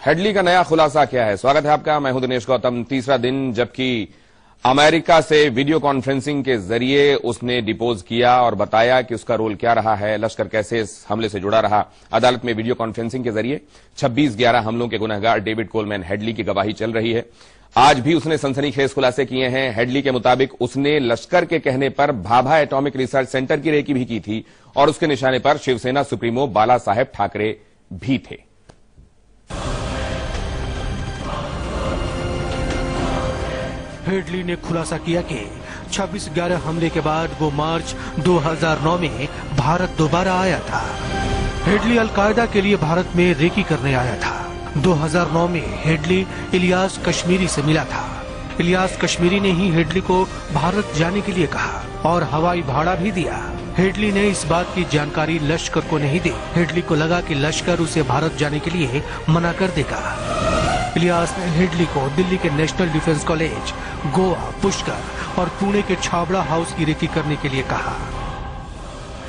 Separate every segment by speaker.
Speaker 1: Headley का नया खुलासा क्या है? स्वागत है आपका, मैं हूं दिनेश गौतम। तीसरा दिन जबकि अमेरिका से वीडियो कॉन्फ्रेंसिंग के जरिए उसने डिपोज किया और बताया कि उसका रोल क्या रहा है, लश्कर कैसे इस हमले से जुड़ा रहा। अदालत में वीडियो कॉन्फ्रेंसिंग के जरिए 26/11 हमलों के गुनहगार डेविड कोलमैन हेडली की गवाही चल रही है। आज भी उसने सनसनीखेज खुलासे किए हैं। हेडली के मुताबिक उसने लश्कर के कहने पर भाभा एटॉमिक रिसर्च सेंटर की रेकी भी की थी और उसके निशाने पर शिवसेना सुप्रीमो बाला साहेब ठाकरे भी थे।
Speaker 2: हेडली ने खुलासा किया कि 26/11 हमले के बाद वो मार्च 2009 में भारत दोबारा आया था। हेडली अलकायदा के लिए भारत में रेकी करने आया था। 2009 में हेडली इलियास कश्मीरी से मिला था। इलियास कश्मीरी ने ही हेडली को भारत जाने के लिए कहा और हवाई भाड़ा भी दिया। हेडली ने इस बात की जानकारी लश्कर को नहीं दी। हेडली को लगा कि लश्कर उसे भारत जाने के लिए मना कर देगा। इलियास ने हेडली को दिल्ली के national defence college, Goa, Pushkar और पुणे के छाबड़ा हाउस की रेकी करने के लिए कहा।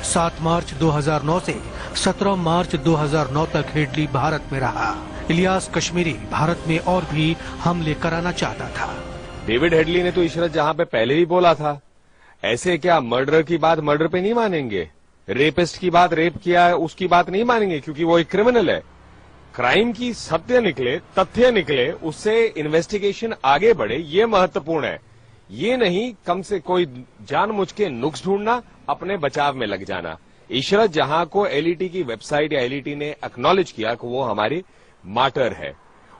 Speaker 2: 7 मार्च 2009 से 17 मार्च 2009 तक हेडली भारत में रहा। इलियास कश्मीरी भारत में और भी हमले कराना चाहता था।
Speaker 3: डेविड हेडली ने तो इशरत जहां पे पहले ही बोला था, ऐसे क्या मर्डर की बात मर्डर पे नहीं मानेंगे, रेपिस्ट की बात रेप किया है उसकी बात नहीं मानेंगे क्योंकि वो एक क्रिमिनल है। क्राइम की सत्य निकले, तथ्य निकले, उससे इन्वेस्टिगेशन आगे बढ़े, ये महत्वपूर्ण है। ये नहीं कम से कोई जानबूझ के नुक्स ढूंढना, अपने बचाव में लग जाना। इशरत जहां को एलईटी की वेबसाइट या एलईटी ने एक्नॉलेज किया कि वो हमारी मार्टर है,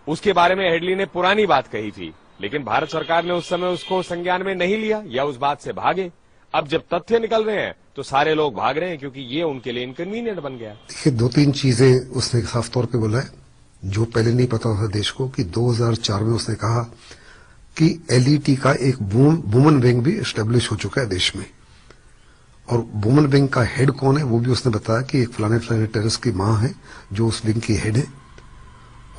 Speaker 3: उसके बारे में हेडली ने पुरानी बात कही थी, लेकिन भारत सरकार ने उस समय उसको संज्ञान में नहीं लिया या उस बात से भागे। अब जब तथ्य निकल रहे हैं तो सारे लोग भाग रहे हैं क्योंकि ये उनके लिए इनकन्वीनियंट बन गया।
Speaker 4: देखिए, 2-3 चीजें उसने साफ तौर पे बोला है जो पहले नहीं पता था देश को, कि 2004 में उसने कहा कि एलईटी का एक वुमन विंग भी एस्टेब्लिश हो चुका है देश में, और वुमन विंग का हेड कौन है वो भी उसने बताया कि एक फलाने टेररिस्ट की मां है जो उस विंग की हेड है।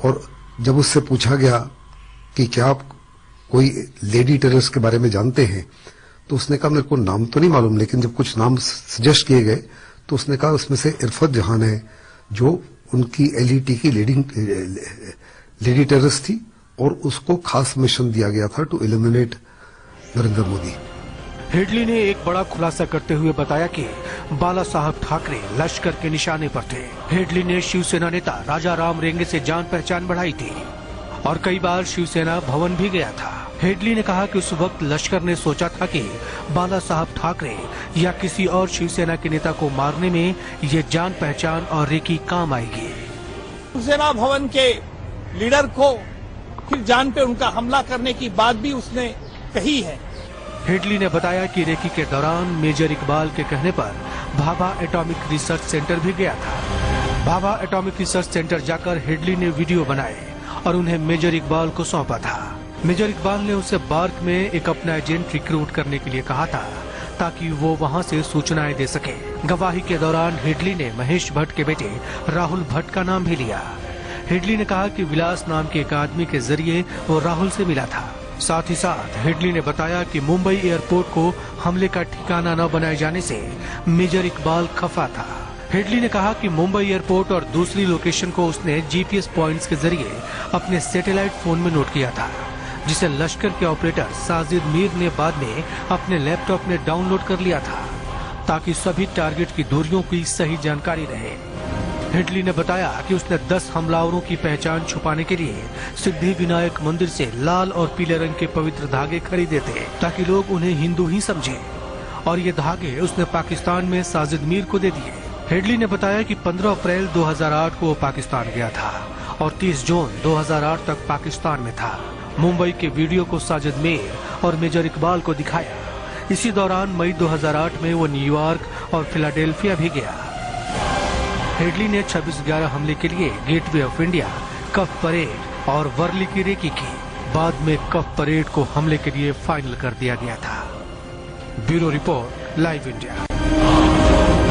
Speaker 4: और जब उससे पूछा गया कि क्या आप कोई लेडी टेररिस्ट के बारे में जानते हैं, तो उसने कहा मेरे को नाम तो नहीं मालूम, लेकिन जब कुछ नाम सजेस्ट किए गए तो उसने कहा उसमें से इरफत जहान है जो उनकी एलईटी की लेडी टेररिस्ट थी और उसको खास मिशन दिया गया था to eliminate Narendra Modi.
Speaker 2: Headley ने एक बड़ा खुलासा करते हुए बताया कि बाला साहब ठाकरे लश्कर के निशाने पर थे। हेडली ने शिवसेना नेता राजा राम रेंगे से जान पहचान बढ़ाई थी और कई बार शिवसेना भवन भी गया था। हेडली ने कहा कि उस वक्त लश्कर ने सोचा था कि बाला साहब ठाकरे या किसी और शिवसेना के नेता को मारने में ये जान पहचान और रेकी काम आएगी।
Speaker 5: शिवसेना भवन के लीडर को फिर जान पे उनका हमला करने की बात भी उसने कही है।
Speaker 2: हेडली ने बताया कि रेकी के दौरान मेजर इकबाल के कहने पर भाभा एटॉमिक रिसर्च सेंटर भी गया था। भाभा एटॉमिक रिसर्च सेंटर जाकर हेडली ने वीडियो बनाए और उन्हें मेजर इकबाल को सौंपा था। मेजर इकबाल ने उसे बार्क में एक अपना एजेंट रिक्रूट करने के लिए कहा था ताकि वो वहां से सूचनाएं दे सके। गवाही के दौरान हेडली ने महेश भट्ट के बेटे राहुल भट्ट का नाम भी लिया। हेडली ने कहा कि विलास नाम के एक आदमी के जरिए वो राहुल से मिला था। साथ ही साथ हेडली ने बताया कि मुंबई एयरपोर्ट को हमले का ठिकाना न बनाए जाने से मेजर इकबाल खफा था। हेडली ने कहा कि मुंबई एयरपोर्ट और दूसरी लोकेशन को उसने जीपीएस पॉइंट्स के जरिए अपने सैटेलाइट फोन में नोट किया था, जिसे लश्कर के ऑपरेटर साजिद मीर ने बाद में अपने लैपटॉप में डाउनलोड कर लिया था ताकि सभी टारगेट की दूरियों की सही जानकारी रहे। हेडली ने बताया कि उसने 10 हमलावरों की पहचान छुपाने के लिए सिद्धि विनायक मंदिर से लाल और पीले रंग के पवित्र धागे खरीदे थे ताकि लोग उन्हें हिंदू ही समझे, और ये धागे उसने पाकिस्तान में साजिद मीर को दे दिए। हेडली ने बताया कि 15 अप्रैल 2008 को वो पाकिस्तान गया था और 30 जून 2008 तक पाकिस्तान में था। मुंबई के वीडियो को साजिद मीर और मेजर इकबाल को दिखाया। इसी दौरान मई 2008 में वो न्यूयॉर्क और फिलाडेल्फिया भी गया। हेडली ने 26/11 हमले के लिए Gateway of India, Cuff Parade और वर्ली की रेकी की। बाद में कफ परेड को हमले के लिए फाइनल कर दिया गया था। Bureau report, live India.